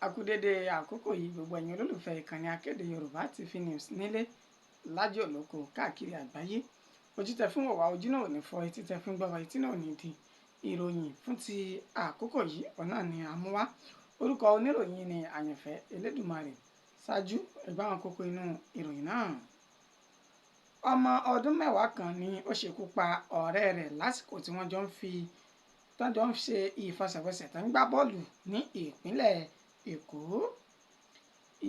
Akúdédé àkókò yìí gbogbo ẹ̀yin olólùfẹ́ ìkànnì akéde Yorùbá TV News nílé lájò lóko káàkiri àgbáyé. Ojú tẹ fún wòwá ojú náà ò ní fọ́, etí tẹ fún gbọ́ wa etí náà ò ní di. Ìròyìn fún ti àkókò yìí ọ̀nà ni a mú wá. Orúkọ oníròyìn ni Àyànfẹ́ Elédùmarè. Ṣáájú ẹgbẹ́ àwọn kókó inú ìròyìn náà. Ọmọ ọdún mẹ́wàá kan ni ó ṣekú pa ọ̀rẹ́ rẹ̀ lásìkò tí wọ́n jọ ń ṣe ìfẹsẹ̀wọnsẹ̀ tó ń gbá bọ́ọ̀lù ní ìpínlẹ̀ Èkó.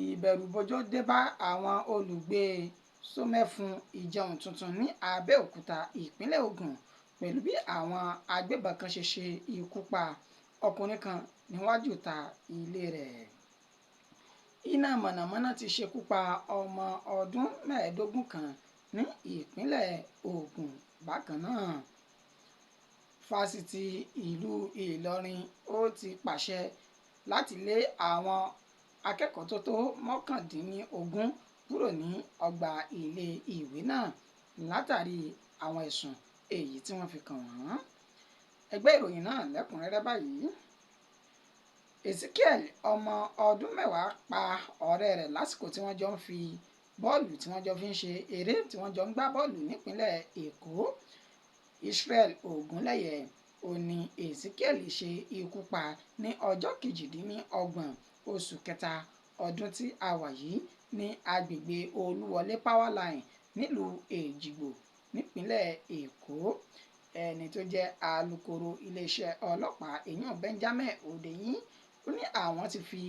Ìbẹ̀rùbojo dé bá àwọn olùgbé Sómẹ́fun Ìjẹun tuntun ní Abẹ́òkúta ìpínlẹ̀ Ògùn pẹ̀lú bí àwọn agbébọn kan ṣe ikú pa ọkùnrin kan níwájú ta ilé rẹ̀. Iná mọ̀nàmọ́ná ti ṣekú pa ọmọ ọdún 15 kan ní ìpínlẹ̀ Ògùn bákan náà. Fásitì ìlú Ìlọrin ó ti pàṣẹ láti lé àwọn akẹ́kọ̀ọ́ tó 19 kúrò ní ọgbà ilé ìwé náà látàrí àwọn ẹ̀sùn èyí tí wọ́n fi kàn wọ́n. Ẹgbẹ́ ìròyìn náà lẹ́kùnrẹ́rẹ́ báyìí. Ezekiel ọmọ ọdún 10 pa ọ̀rẹ́ rẹ̀ lásìkò tí wọ́n jọ ń fi bọ́ọ̀lù tí wọ́n jọ fi ń ṣe eré tí wọ́n jọ ń gbá bọ́ọ̀lù nípínlẹ̀ Èkó. Israel Ogunleye òní Ezekiel ṣe ikú pa ní ọjọ́ 28 oṣù kẹta ọdún tí a wà yìí ní agbègbè Olúwọlé Powerline nílùú Èjìgbò nípínlẹ̀ Èkó. Ẹni tó jẹ́ alukoro iléeṣẹ́ ọlọ́pàá èèyàn Benjamin Hundeyin ó ní àwọn ti fi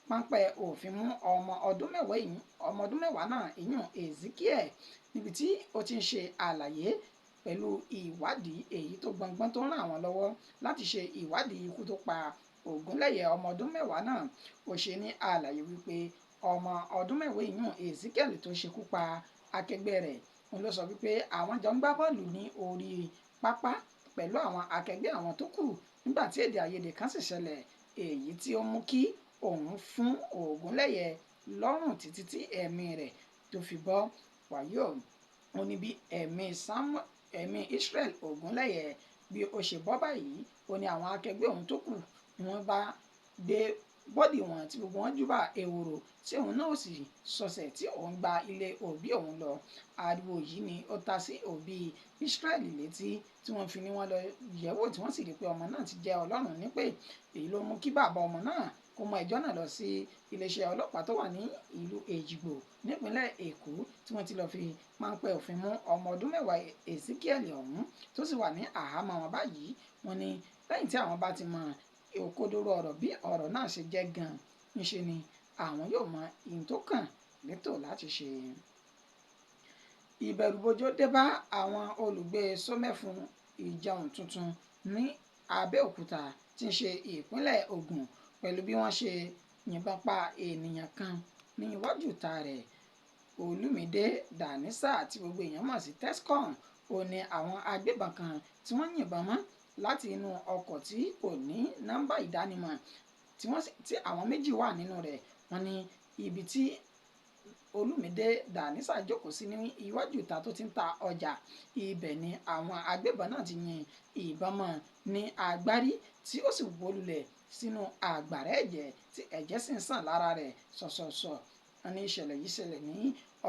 páńpẹ́ òfin mú ọmọ ọdún 10 náà èèyàn Ezekiel níbi tí ó ti ń ṣe àlàyé pẹ̀lú ìwádìí èyí tó gbọngbọ́n tó ń ràn wọ́n lọ́wọ́ láti ṣe ìwádìí ikú tó pa Ògúnlẹ̀yẹ ọmọ ọdún 10 náà. Ó ṣe ní àlàyé wípé ọmọ ọdún 10 èèyàn Ezekiel tó ṣekú pa akẹgbẹ́ rẹ̀ òun ló sọ wípé àwọn jọ ń gbá bọ́ọ̀lù ní orí pápá pẹ̀lú àwọn akẹgbẹ́ àwọn tó kù nígbà tí èdè àìyedè kan sì ṣẹlẹ̀ èyí tí ó mú kí òun fún Ògúnlẹ̀yẹ lọ́rùn títí tí ẹ̀mí rẹ̀ tó fi bọ́. Wàyí ó ní bí ẹ̀mí Israel Ogunleye bí ó ṣe bọ́ báyìí ó ní àwọn akẹgbẹ́ òun tó kù ni wọ́n bá dé bọ́dì wọn tí gbogbo wọn júbà ehoro tí òun náà sì sọsẹ̀ tí òun gba ilé òbí òun lọ. Ariwo yìí ni ó ta sí òbí Israel létí tí wọ́n fi ní wọ́n lọ yẹ̀wò tí wọ́n sì rí pé ọmọ náà ti jẹ́ Ọlọ́run nípè. Èyí ló mú kí bàbá ọmọ náà kó mọ ẹjọ́ náà lọ sí iléeṣẹ́ ọlọ́pàá tó wà ní ìlú Èjìgbò nípínlẹ̀ Èkó tí wọ́n ti lọ fi páńpẹ́ òfin mú ọmọ ọdún 10 Ezekiel ọ̀hún tó sì wà ní àhámọ́ wọn báyìí. Wọ́n ní lẹ́yìn tí àwọn bá ti mọ òkodoro ọ̀rọ̀ bí ọ̀rọ̀ náà ṣe jẹ́ gan-an níṣe ni àwọn yóò mọ ihun tó kàn létò láti ṣe. Ìbẹ̀rùbojo dé bá àwọn olùgbé Sómẹ́fun Ìjẹun tuntun ní Abẹ́òkúta tí ń ṣe ìpínlẹ̀ Ògùn pẹ̀lú bí wọ́n ṣe yìnbọn pa ènìyàn kan ní iwájú ìta rẹ̀. Olúmídé Dànísà tí gbogbo èèyàn mọ̀ sí Tescom ó ní àwọn agbébọn kan tí wọ́n yìnbọn mọ́ láti inú ọkọ̀ tí kò ní nọ́mbà ìdánimọ̀ tí àwọn méjì wà nínú rẹ̀. Wọ́n ní ibi tí Olúmídé Dànísà jókòó sí ní iwájú ìta tó ti ń ta ọjà ibẹ̀ ni àwọn agbébọn náà ti yin ìbọn mọ́ ní agbárí tí ó sì wó lulẹ̀ sínú àgbàrá ẹ̀jẹ̀ tí ẹ̀jẹ̀ sì ń sàn lára rẹ̀ ṣọ̀ṣọ̀ṣọ̀. Wọ́n ní ìṣẹ̀lẹ̀ yìí ṣẹlẹ̀ ní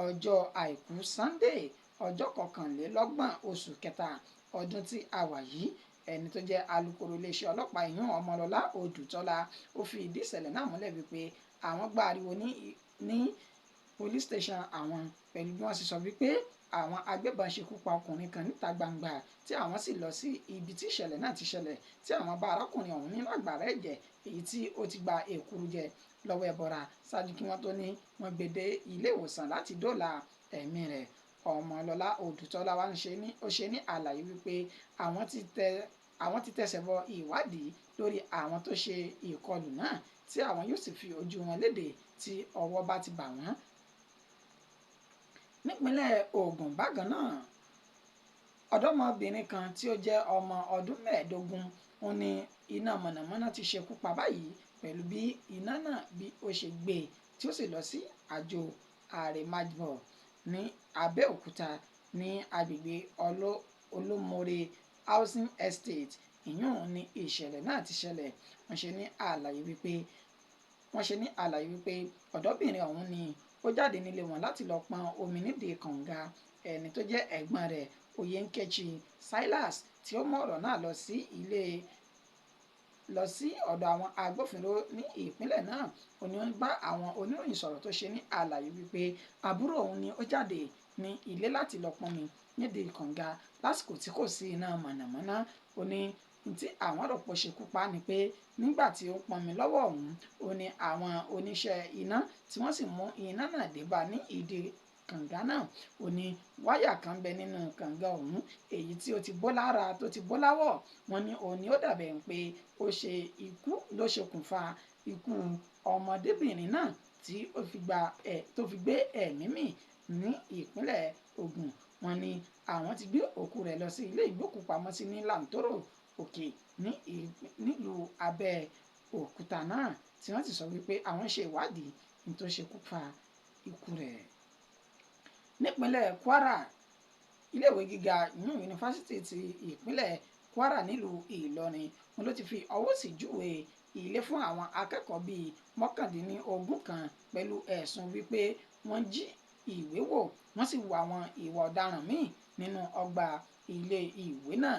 ọjọ́ àìkú Sunday ọjọ́ 21 oṣù kẹta ọdún tí a wà yìí. Ẹni tó jẹ́ alukoro iléeṣẹ́ ọlọ́pàá ìyún Ọmọlọ́lá Odùtọ́lá ó fi ìdí ìṣẹ̀lẹ̀ náà múlẹ̀ wípé àwọn gbọ́ ariwo ní police station àwọn pẹ̀lú bí wọ́n ṣe sọ wípé àwọn agbébọn ṣekú pa ọkùnrin kan níta gbangba tí àwọn sì lọ sí ibi tí ìṣẹ̀lẹ̀ náà ti ṣẹlẹ̀ tí àwọn bá arákùnrin ọ̀hún nínú àgbàrá ẹ̀jẹ̀ èyí tí ó ti gba èkuru jẹ lọ́wọ́ ẹbọra ṣáájú kí wọ́n tó ní wọ́n gbé dé ilé ìwòsàn láti dóòlà ẹ̀mí rẹ̀. Ọmọlọ́lá Odùtọ́lá wa ó ṣe ní àlàyé wípé àwọn ti tẹsẹ̀ bọ ìwádìí lórí àwọn tó ṣe ìkọlù náà tí àwọn yóò sì fi ojú wọn léde tí ọwọ́ bá ti bà wọ́n. Nípínlẹ̀ Ògùn bákan náà ọ̀dọ́mọbìnrin kan tí ó jẹ́ ọmọ ọdún 15 ó ní iná mọ̀nàmọ́ná ti ṣekú pa báyìí pẹ̀lú bí iná náà bí ó ṣe gbé tí ó sì lọ sí àjò àrèmábọ̀ ní Abẹ́òkúta ní agbègbè Olómore Housing Estate. Ìyún ní ìṣẹ̀lẹ̀ náà ti ṣẹlẹ̀. Wọ́n ṣe ní àlàyé wípé wọ́n ṣe ní àlàyé wípé ọ̀dọ́bìnrin ọ̀hún ni ó jáde nílé wọn láti lọ pọn omi nídìí kànga. Ẹni tó jẹ́ ẹ̀gbọ́n rẹ̀ Oyenkechi Silas tí ó mú ọ̀rọ̀ náà lọ sí ọ̀dọ̀ àwọn agbófinró ní ìpínlẹ̀ náà ó ní ó bá àwọn oníròyìn sọ̀rọ̀ tó ṣe ní àlàyé wípé àbúrò òun ni ó jáde ní ilé láti lọ pọnmi nídìí kànga lásìkò tí kò sí iná mọ̀nàmọ́ná. Ó ní tí àwọn rò pọ̀ ṣekú pa ni pé nígbà tí ó pọnmi lọ́wọ́ òun ó ní àwọn oníṣẹ́ iná tí wọ́n sì mú iná náà dé bá ní ìdí kànga náà. Ó ní wáyà kan bẹ nínú kànga ọ̀hún èyí tí ó ti bó lára tó ti bó láwọ̀. Wọ́n ní òun ni ó dàbẹ̀ pé ó ṣe ikú ló ṣokùnfà ikú ọmọdébìnrin náà tí tó fi gbé ẹ̀mí mì ní ìpínlẹ̀ Ògùn. Wọ́n ní àwọn ti gbé òkú rẹ̀ lọ sí ilé ìgbókùpamọ́sí ní Lantoro Òkè nílùú Abẹ́òkúta náà tí wọ́n sì sọ wípé àwọn ṣe ìwádìí ní tó ṣekú fa ikú rẹ̀. Nípínlẹ̀ Kwara, iléèwé gíga yunifásitì ti ìpínlẹ̀ Kwara nílùú Ìlọrin wọn ló ti fi ọwọ́ sí júwe ilé fún àwọn akẹ́kọ̀ọ́ bíi 19 kan pẹ̀lú ẹ̀sùn wípé wọ́n jí ìwé wò wọ́n sì wo àwọn ìwà ọ̀daràn míì nínú ọgbà ilé ìwé náà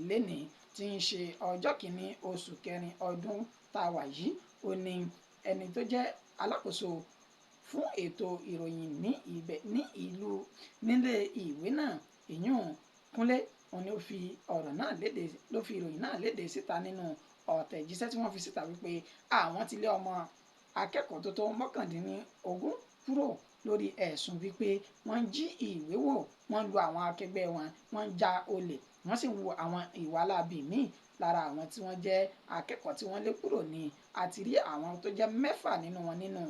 lénìí tí ń ṣe ọjọ́ kìíní oṣù kẹrin ọdún tá a wà yìí. Ó ní ẹni tó jẹ́ alákòóso fún ètò ìròyìn nílé ìwé náà ìyún Kúnlé òun ni ó fi ìròyìn náà léde síta nínú ọ̀tẹ̀jíṣẹ́ tí wọ́n fi síta wípé àwọn ti lé ọmọ akẹ́kọ̀ọ́ tó tó 19 kúrò lórí ẹ̀sùn wípé wọ́n jí ìwé wò wọ́n lu àwọn akẹgbẹ́ wọn wọ́n já olè wọ́n sì wu àwọn ìwà láabi míì. Lára àwọn tí wọ́n jẹ́ akẹ́kọ̀ọ́ tí wọ́n lé kúrò ní àti rí àwọn tó jẹ́ 6 nínú wọn nínú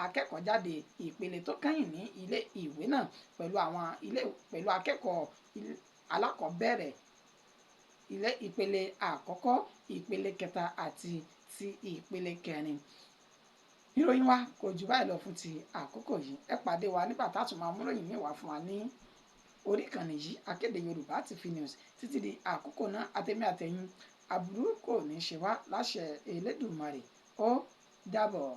akẹ́kọ̀ọ́ jáde ìpele tó kẹ́yìn ní ilé ìwé náà pẹ̀lú akẹ́kọ̀ọ́ alákọ̀ọ́bẹ̀rẹ̀ ìpele àkọ́kọ́ ìpele kẹta àti ti ìpele kẹrin. Ìròyìn wa kò jù báyìí lọ fún ti àkókò yìí. Ẹ pàdé wa nígbà tá a tún máa mú ìròyìn míì wá fún wa ní orí ìkànnì yìí Akéde Yorùbá TV News. Títí di àkókò náà àtẹ̀mí àtẹ̀yin aburú kò ní ṣe wá láṣẹ Elédùmarè. Ó dàbọ̀.